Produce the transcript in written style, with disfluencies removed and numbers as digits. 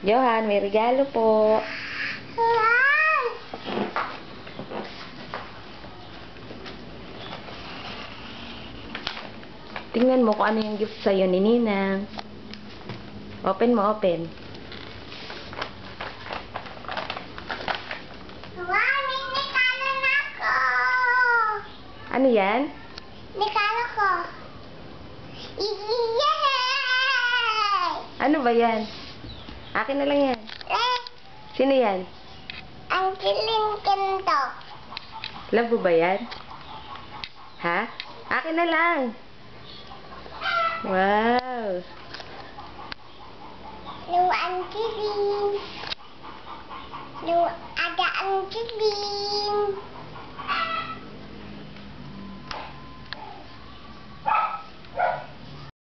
Johan, may regalo po. Tingnan mo kung ano yung gift sa'yo ni Ninang. Open mo, open. Wow, may regalo na ako! Ano yan? Regalo ko! Yay! Ano ba yan? Akin na lang yan. Sino yan? Ang kiling kento. Love mo ba yan? Ha? Akin na lang. Wow. Ada ang kiling.